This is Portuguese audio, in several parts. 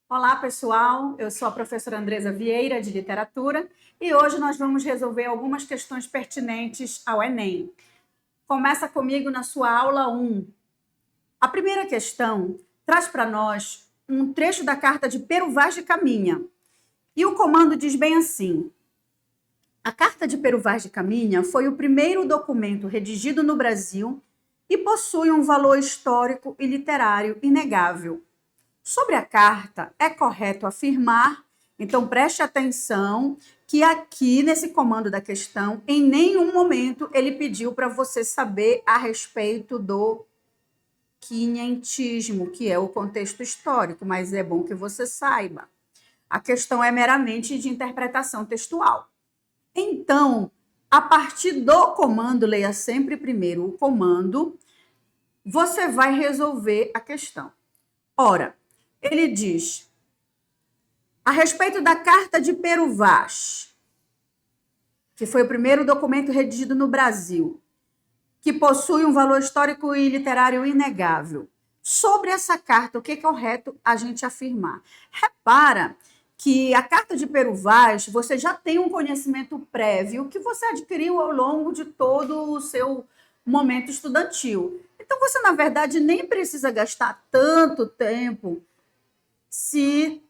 Olá, pessoal. Eu sou a professora Andresa Vieira, de Literatura, e hoje nós vamos resolver algumas questões pertinentes ao Enem. Começa comigo na sua aula 1. A primeira questão traz para nós um trecho da carta de Pero Vaz de Caminha. E o comando diz bem assim: a carta de Pero Vaz de Caminha foi o primeiro documento redigido no Brasil e possui um valor histórico e literário inegável. Sobre a carta, é correto afirmar, então preste atenção, que aqui nesse comando da questão, em nenhum momento ele pediu para você saber a respeito do quinhentismo, que é o contexto histórico, mas é bom que você saiba. A questão é meramente de interpretação textual. Então, a partir do comando, leia sempre primeiro o comando, você vai resolver a questão. Ora, ele diz, a respeito da carta de Pero Vaz, que foi o primeiro documento redigido no Brasil, que possui um valor histórico e literário inegável. Sobre essa carta, o que é correto a gente afirmar? Repara que a carta de Pero Vaz, você já tem um conhecimento prévio que você adquiriu ao longo de todo o seu momento estudantil. Então, você, na verdade, nem precisa gastar tanto tempo se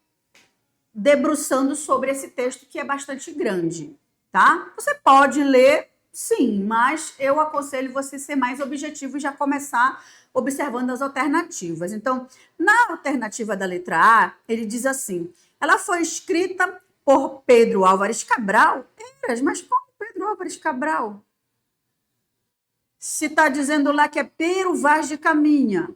debruçando sobre esse texto que é bastante grande, tá? Você pode ler, sim, mas eu aconselho você ser mais objetivo e já começar observando as alternativas. Então, na alternativa da letra A, ele diz assim, ela foi escrita por Pedro Álvares Cabral. Mas como Pedro Álvares Cabral? Se está dizendo lá que é Pero Vaz de Caminha,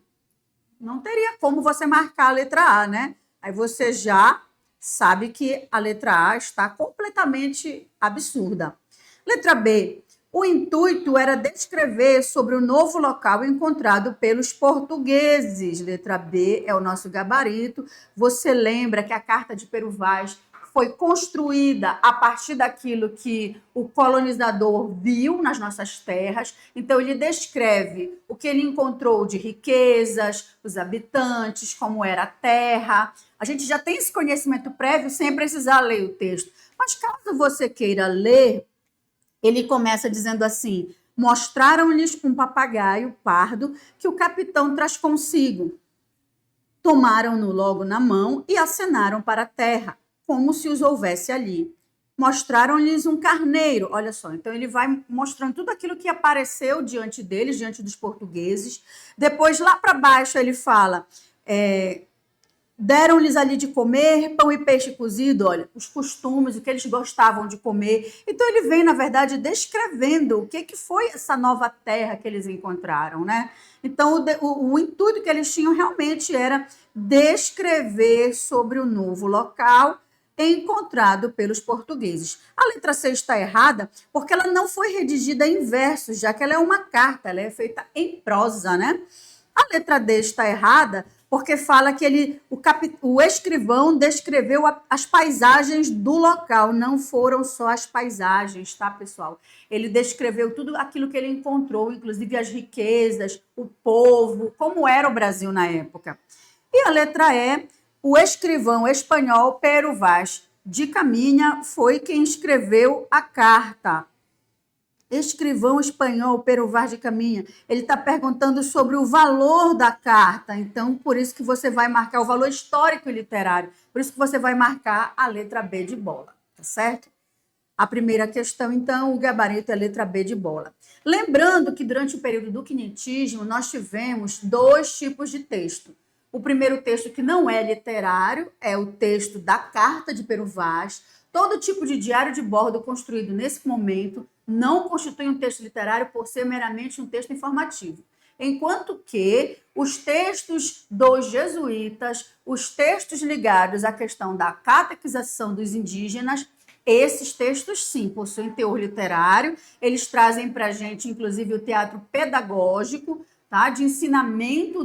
não teria como você marcar a letra A, né? Aí você já sabe que a letra A está completamente absurda. Letra B. O intuito era descrever sobre o novo local encontrado pelos portugueses. Letra B é o nosso gabarito. Você lembra que a carta de Pero Vaz foi construída a partir daquilo que o colonizador viu nas nossas terras. Então, ele descreve o que ele encontrou de riquezas, os habitantes, como era a terra. A gente já tem esse conhecimento prévio sem precisar ler o texto. Mas caso você queira ler, ele começa dizendo assim: mostraram-lhes um papagaio pardo que o capitão traz consigo. Tomaram-no logo na mão e acenaram para a terra, como se os houvesse ali. Mostraram-lhes um carneiro, olha só, então ele vai mostrando tudo aquilo que apareceu diante deles, diante dos portugueses. Depois, lá para baixo, ele fala, deram-lhes ali de comer pão e peixe cozido, olha, os costumes, o que eles gostavam de comer. Então, ele vem, na verdade, descrevendo o que foi essa nova terra que eles encontraram, né? Então, o intuito que eles tinham realmente era descrever sobre o novo local encontrado pelos portugueses. A letra C está errada porque ela não foi redigida em versos, já que ela é uma carta, ela é feita em prosa, né? A letra D está errada porque fala que o escrivão descreveu as paisagens do local, não foram só as paisagens, tá, pessoal? Ele descreveu tudo aquilo que ele encontrou, inclusive as riquezas, o povo, como era o Brasil na época. E a letra E, o escrivão espanhol Pero Vaz de Caminha foi quem escreveu a carta. Escrivão espanhol Pero Vaz de Caminha, ele está perguntando sobre o valor da carta, então por isso que você vai marcar o valor histórico e literário, por isso que você vai marcar a letra B de bola, tá certo? A primeira questão, então, o gabarito é a letra B de bola. Lembrando que durante o período do quinhentismo nós tivemos dois tipos de texto. O primeiro texto, que não é literário, é o texto da carta de Pero Vaz. Todo tipo de diário de bordo construído nesse momento não constitui um texto literário por ser meramente um texto informativo. Enquanto que os textos dos jesuítas, os textos ligados à questão da catequização dos indígenas, esses textos, sim, possuem teor literário, eles trazem para a gente, inclusive, o teatro pedagógico, tá? De ensinamento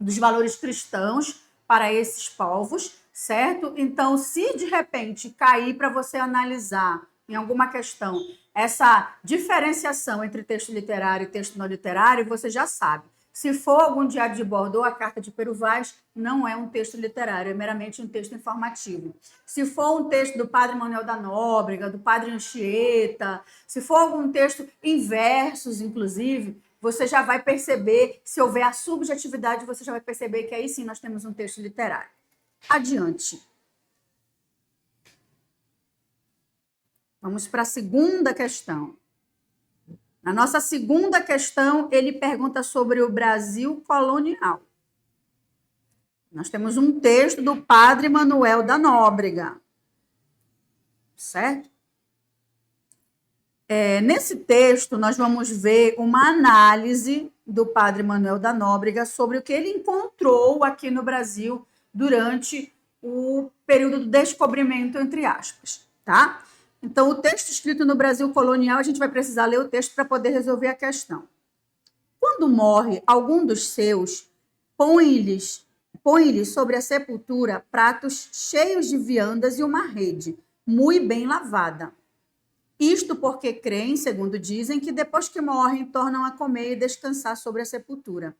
dos valores cristãos para esses povos, certo? Então, se de repente cair para você analisar em alguma questão essa diferenciação entre texto literário e texto não literário, você já sabe. Se for algum diário de bordo ou a carta de Pero Vaz, não é um texto literário, é meramente um texto informativo. Se for um texto do padre Manuel da Nóbrega, do padre Anchieta, se for algum texto em versos, inclusive, você já vai perceber, se houver a subjetividade, você já vai perceber que aí sim nós temos um texto literário. Adiante. Vamos para a segunda questão. Na nossa segunda questão, ele pergunta sobre o Brasil colonial. Nós temos um texto do padre Manuel da Nóbrega, certo? Nesse texto, nós vamos ver uma análise do padre Manuel da Nóbrega sobre o que ele encontrou aqui no Brasil durante o período do descobrimento, entre aspas, tá? Então, o texto escrito no Brasil colonial, a gente vai precisar ler o texto para poder resolver a questão. Quando morre algum dos seus, põe-lhes sobre a sepultura pratos cheios de viandas e uma rede, muito bem lavada. Isto porque creem, segundo dizem, que depois que morrem, tornam a comer e descansar sobre a sepultura.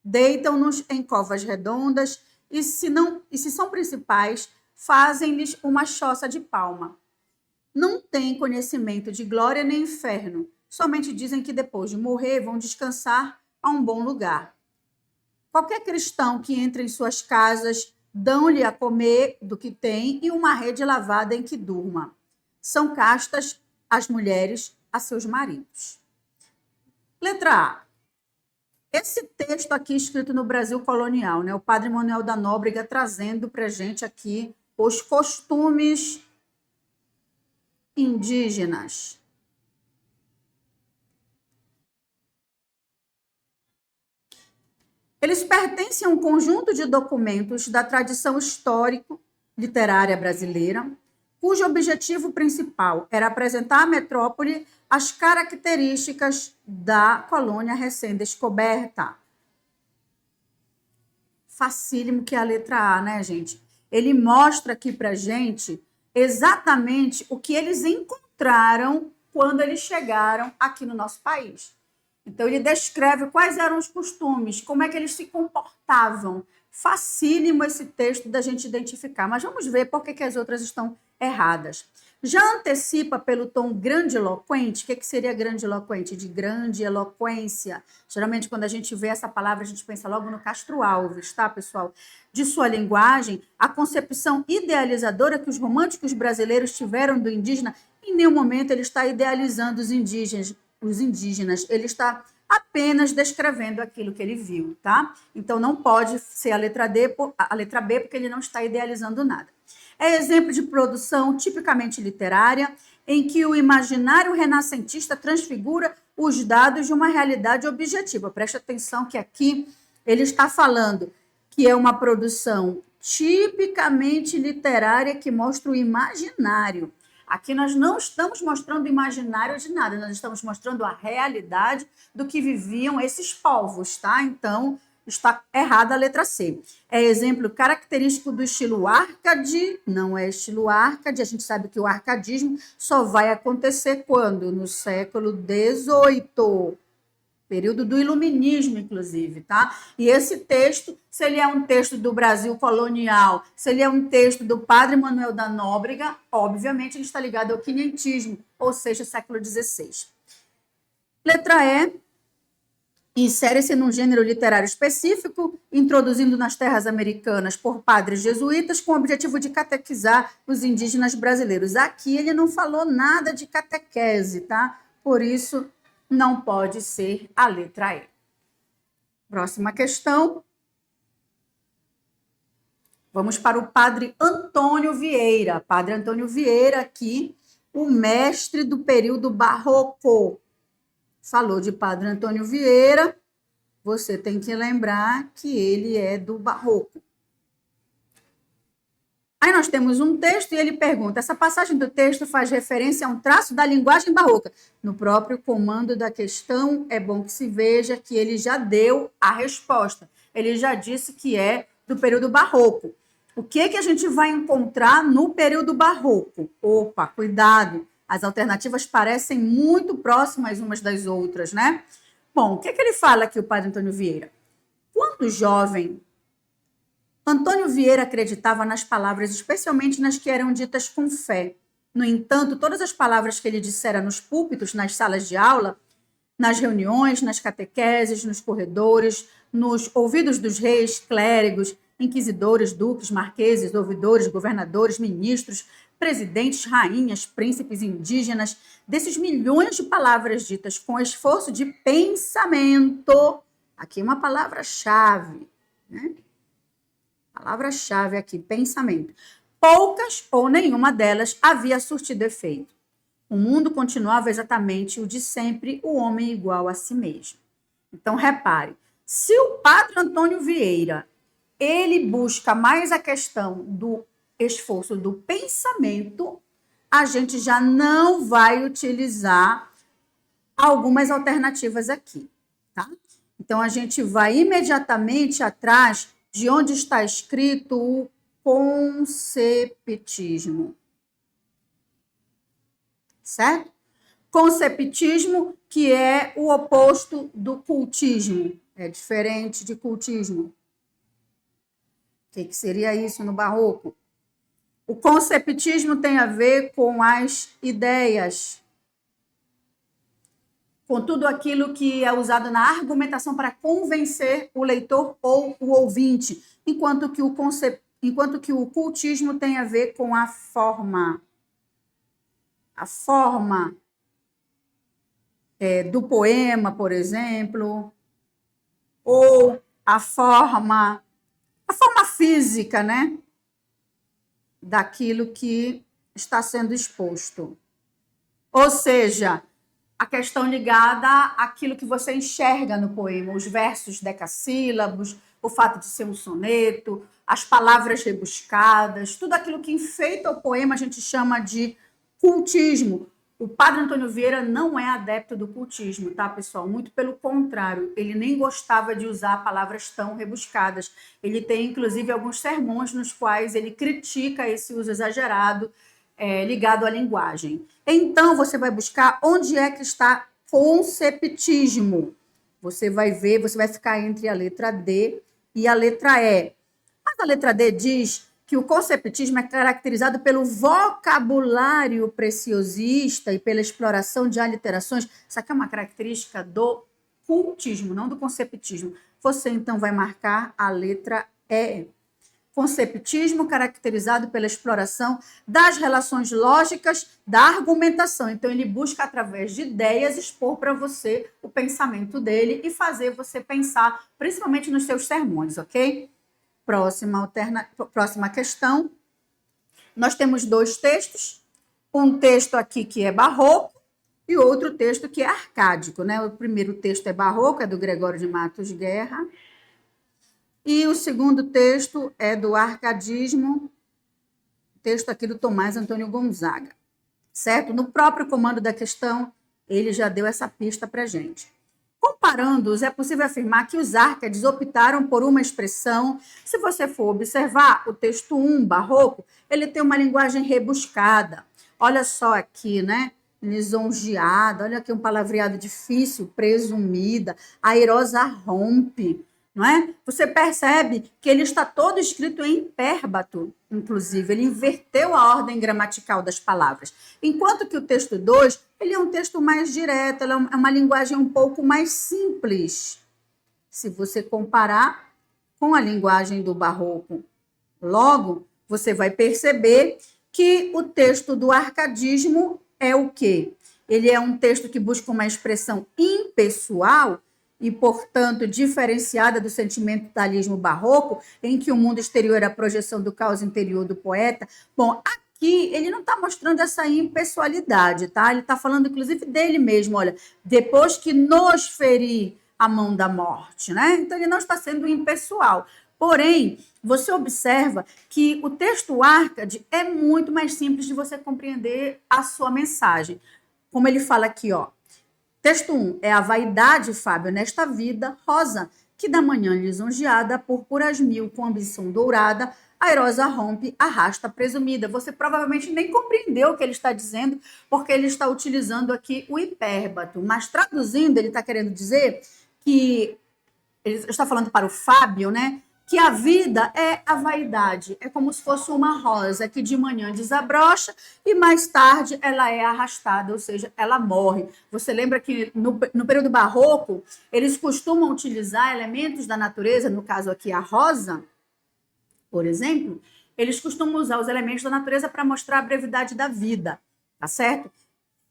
Deitam-nos em covas redondas e, se são principais, fazem-lhes uma choça de palma. Não têm conhecimento de glória nem inferno, somente dizem que depois de morrer vão descansar a um bom lugar. Qualquer cristão que entre em suas casas, dão-lhe a comer do que tem e uma rede lavada em que durma. São castas as mulheres a seus maridos. Letra A. Esse texto aqui escrito no Brasil colonial, né? O padre Manuel da Nóbrega trazendo para a gente aqui os costumes indígenas. Eles pertencem a um conjunto de documentos da tradição histórico-literária brasileira, cujo objetivo principal era apresentar à metrópole as características da colônia recém-descoberta. Facílimo que é a letra A, né, gente? Ele mostra aqui para a gente exatamente o que eles encontraram quando eles chegaram aqui no nosso país. Então, ele descreve quais eram os costumes, como é que eles se comportavam. Facílimo esse texto da gente identificar, mas vamos ver por que as outras estão erradas. Já antecipa pelo tom grandiloquente. O que seria grandiloquente? De grande eloquência. Geralmente, quando a gente vê essa palavra, a gente pensa logo no Castro Alves, tá, pessoal? De sua linguagem, a concepção idealizadora que os românticos brasileiros tiveram do indígena, em nenhum momento ele está idealizando os indígenas. Ele está apenas descrevendo aquilo que ele viu, tá? Então, não pode ser a letra B, porque ele não está idealizando nada. É exemplo de produção tipicamente literária, em que o imaginário renascentista transfigura os dados de uma realidade objetiva. Preste atenção que aqui ele está falando que é uma produção tipicamente literária que mostra o imaginário. Aqui nós não estamos mostrando o imaginário de nada, nós estamos mostrando a realidade do que viviam esses povos, tá? Então, está errada a letra C. É exemplo característico do estilo Arcade, não é estilo Arcade, a gente sabe que o arcadismo só vai acontecer quando? No século XVIII, período do iluminismo, inclusive, tá? E esse texto, se ele é um texto do Brasil colonial, se ele é um texto do padre Manuel da Nóbrega, obviamente ele está ligado ao quinhentismo, ou seja, século XVI. Letra E. Insere-se num gênero literário específico, introduzindo nas terras americanas por padres jesuítas, com o objetivo de catequizar os indígenas brasileiros. Aqui ele não falou nada de catequese, tá? Por isso, não pode ser a letra E. Próxima questão. Vamos para o padre Antônio Vieira. Padre Antônio Vieira aqui, o mestre do período barroco. Falou de padre Antônio Vieira, você tem que lembrar que ele é do barroco. Aí nós temos um texto e ele pergunta, essa passagem do texto faz referência a um traço da linguagem barroca. No próprio comando da questão, é bom que se veja que ele já deu a resposta. Ele já disse que é do período barroco. O que a gente vai encontrar no período barroco? Opa, cuidado! As alternativas parecem muito próximas umas das outras, né? Bom, o que ele fala aqui, o padre Antônio Vieira? Quando jovem, Antônio Vieira acreditava nas palavras, especialmente nas que eram ditas com fé. No entanto, todas as palavras que ele dissera nos púlpitos, nas salas de aula, nas reuniões, nas catequeses, nos corredores, nos ouvidos dos reis, clérigos, inquisidores, duques, marqueses, ouvidores, governadores, ministros, presidentes, rainhas, príncipes indígenas, desses milhões de palavras ditas com esforço de pensamento. Aqui uma palavra-chave, né? Palavra-chave aqui, pensamento. Poucas ou nenhuma delas havia surtido efeito. O mundo continuava exatamente o de sempre, o homem igual a si mesmo. Então, repare, se o padre Antônio Vieira, ele busca mais a questão do esforço do pensamento, a gente já não vai utilizar algumas alternativas aqui, tá? Então, a gente vai imediatamente atrás de onde está escrito o conceptismo. Certo? Conceptismo, que é o oposto do cultismo. É diferente de cultismo. O que seria isso no barroco? O conceptismo tem a ver com as ideias, com tudo aquilo que é usado na argumentação para convencer o leitor ou o ouvinte, enquanto que o cultismo tem a ver com a forma. A forma do poema, por exemplo, ou a forma física, né, daquilo que está sendo exposto. Ou seja, a questão ligada àquilo que você enxerga no poema, os versos decassílabos, o fato de ser um soneto, as palavras rebuscadas, tudo aquilo que enfeita o poema a gente chama de cultismo. O padre Antônio Vieira não é adepto do cultismo, tá, pessoal? Muito pelo contrário, ele nem gostava de usar palavras tão rebuscadas. Ele tem, inclusive, alguns sermões nos quais ele critica esse uso exagerado ligado à linguagem. Então, você vai buscar onde é que está conceptismo. Você vai ver, você vai ficar entre a letra D e a letra E. Mas a letra D diz que o conceptismo é caracterizado pelo vocabulário preciosista e pela exploração de aliterações. Isso aqui é uma característica do cultismo, não do conceptismo. Você, então, vai marcar a letra E. Conceptismo caracterizado pela exploração das relações lógicas da argumentação. Então, ele busca, através de ideias, expor para você o pensamento dele e fazer você pensar, principalmente nos seus sermões, ok? Próxima questão. Nós temos dois textos. Um texto aqui que é barroco e outro texto que é arcádico, né? O primeiro texto é barroco, é do Gregório de Matos Guerra. E o segundo texto é do arcadismo, texto aqui do Tomás Antônio Gonzaga, certo? No próprio comando da questão, ele já deu essa pista para a gente. Comparando-os, é possível afirmar que os árcades optaram por uma expressão. Se você for observar o texto 1, barroco, ele tem uma linguagem rebuscada. Olha só aqui, né? Lisonjeada, olha aqui um palavreado difícil, presumida, airosa rompe. Não é? Você percebe que ele está todo escrito em impérbato, inclusive, ele inverteu a ordem gramatical das palavras. Enquanto que o texto 2, ele é um texto mais direto, é uma linguagem um pouco mais simples, se você comparar com a linguagem do barroco. Logo, você vai perceber que o texto do arcadismo é o quê? Ele é um texto que busca uma expressão impessoal, e, portanto, diferenciada do sentimentalismo barroco, em que o mundo exterior é a projeção do caos interior do poeta. Bom, aqui ele não está mostrando essa impessoalidade, tá? Ele está falando, inclusive, dele mesmo, olha, depois que nos ferir a mão da morte, né? Então, ele não está sendo impessoal. Porém, você observa que o texto Arcade é muito mais simples de você compreender a sua mensagem. Como ele fala aqui, ó. Texto 1. É a vaidade, Fábio, nesta vida rosa, que da manhã lisonjeada, púrpuras mil, com ambição dourada, airosa rompe, arrasta presumida. Você provavelmente nem compreendeu o que ele está dizendo, porque ele está utilizando aqui o hipérbato. Mas traduzindo, ele está querendo dizer que ele está falando para o Fábio, né? Que a vida é a vaidade, é como se fosse uma rosa que de manhã desabrocha e mais tarde ela é arrastada, ou seja, ela morre. Você lembra que no período barroco eles costumam utilizar elementos da natureza, no caso aqui a rosa, por exemplo, eles costumam usar os elementos da natureza para mostrar a brevidade da vida, tá certo?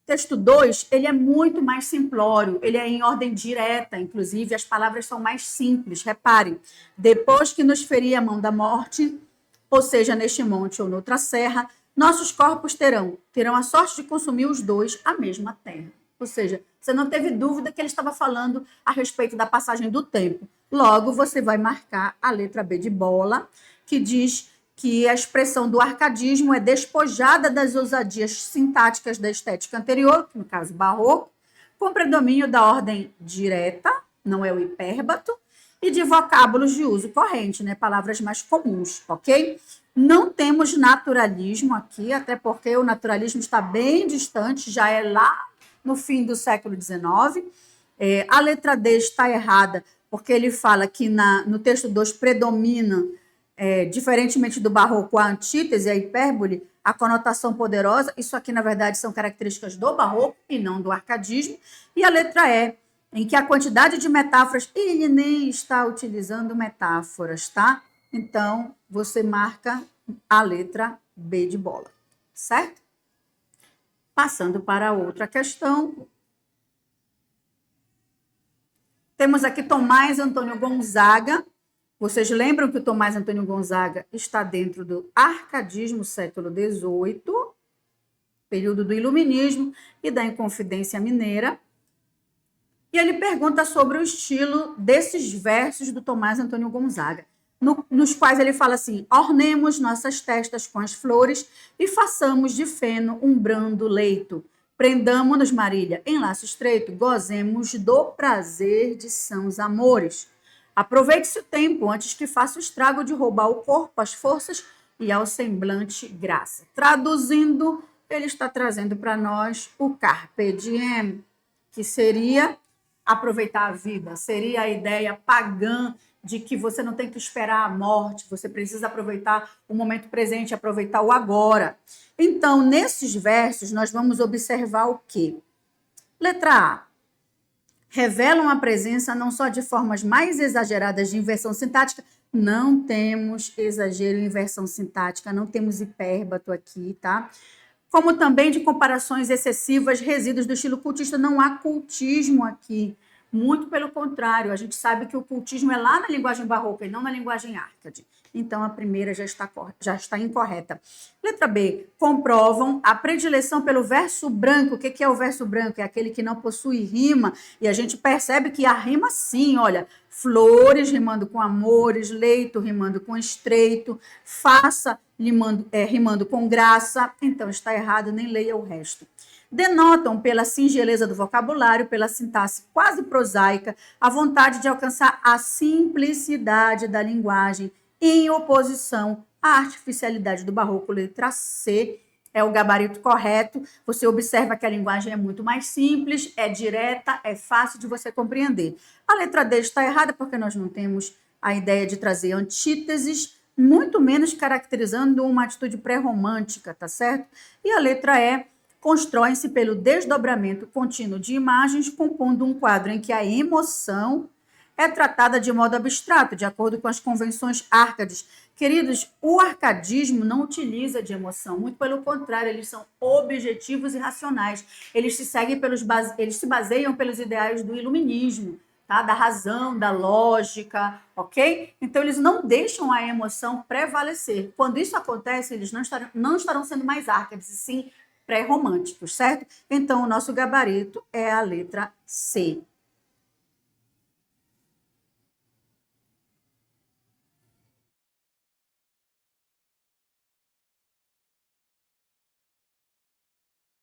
Texto 2, ele é muito mais simplório, ele é em ordem direta, inclusive as palavras são mais simples. Reparem, depois que nos ferir a mão da morte, ou seja, neste monte ou noutra serra, nossos corpos terão a sorte de consumir os dois a mesma terra. Ou seja, você não teve dúvida que ele estava falando a respeito da passagem do tempo. Logo, você vai marcar a letra B de bola, que diz que a expressão do arcadismo é despojada das ousadias sintáticas da estética anterior, no caso barroco, com predomínio da ordem direta, não é o hipérbato, e de vocábulos de uso corrente, né, palavras mais comuns, ok? Não temos naturalismo aqui, até porque o naturalismo está bem distante, já é lá no fim do século XIX. A letra D está errada, porque ele fala que no texto 2 predomina, diferentemente do barroco, a antítese, a hipérbole, a conotação poderosa. Isso aqui, na verdade, são características do barroco e não do arcadismo. E a letra E, em que a quantidade de metáforas, ele nem está utilizando metáforas, tá? Então, você marca a letra B de bola, certo? Passando para outra questão. Temos aqui Tomás Antônio Gonzaga. Vocês lembram que o Tomás Antônio Gonzaga está dentro do arcadismo século XVIII, período do iluminismo e da Inconfidência Mineira. E ele pergunta sobre o estilo desses versos do Tomás Antônio Gonzaga, nos quais ele fala assim: ornemos nossas testas com as flores e façamos de feno um brando leito. Prendamo-nos, Marília, em laço estreito, gozemos do prazer de sãos amores. Aproveite-se o tempo antes que faça o estrago de roubar o corpo, as forças e ao semblante graça. Traduzindo, ele está trazendo para nós o carpe diem, que seria aproveitar a vida, seria a ideia pagã de que você não tem que esperar a morte, você precisa aproveitar o momento presente, aproveitar o agora. Então, nesses versos, nós vamos observar o quê? Letra A. Revelam a presença não só de formas mais exageradas de inversão sintática, não temos exagero em inversão sintática, não temos hipérbato aqui, tá? Como também de comparações excessivas, resíduos do estilo cultista, não há cultismo aqui. Muito pelo contrário, a gente sabe que o cultismo é lá na linguagem barroca e não na linguagem árcade. Então, a primeira já está incorreta. Letra B. Comprovam a predileção pelo verso branco. O que é o verso branco? É aquele que não possui rima. E a gente percebe que há rima sim, olha. Flores rimando com amores, leito rimando com estreito, faça rimando com graça. Então, está errado, nem leia o resto. Denotam pela singeleza do vocabulário, pela sintaxe quase prosaica, a vontade de alcançar a simplicidade da linguagem, em oposição à artificialidade do barroco. Letra C é o gabarito correto. Você observa que a linguagem é muito mais simples, é direta, é fácil de você compreender. A letra D está errada porque nós não temos a ideia de trazer antíteses, muito menos caracterizando uma atitude pré-romântica, tá certo? E a letra E constroem-se pelo desdobramento contínuo de imagens, compondo um quadro em que a emoção é tratada de modo abstrato, de acordo com as convenções árcades. Queridos, o arcadismo não utiliza de emoção, muito pelo contrário, eles são objetivos e racionais. Eles se baseiam pelos ideais do iluminismo, tá? Da razão, da lógica, ok? Então, eles não deixam a emoção prevalecer. Quando isso acontece, eles não estarão sendo mais árcades, e sim pré-românticos, certo? Então, o nosso gabarito é a letra C.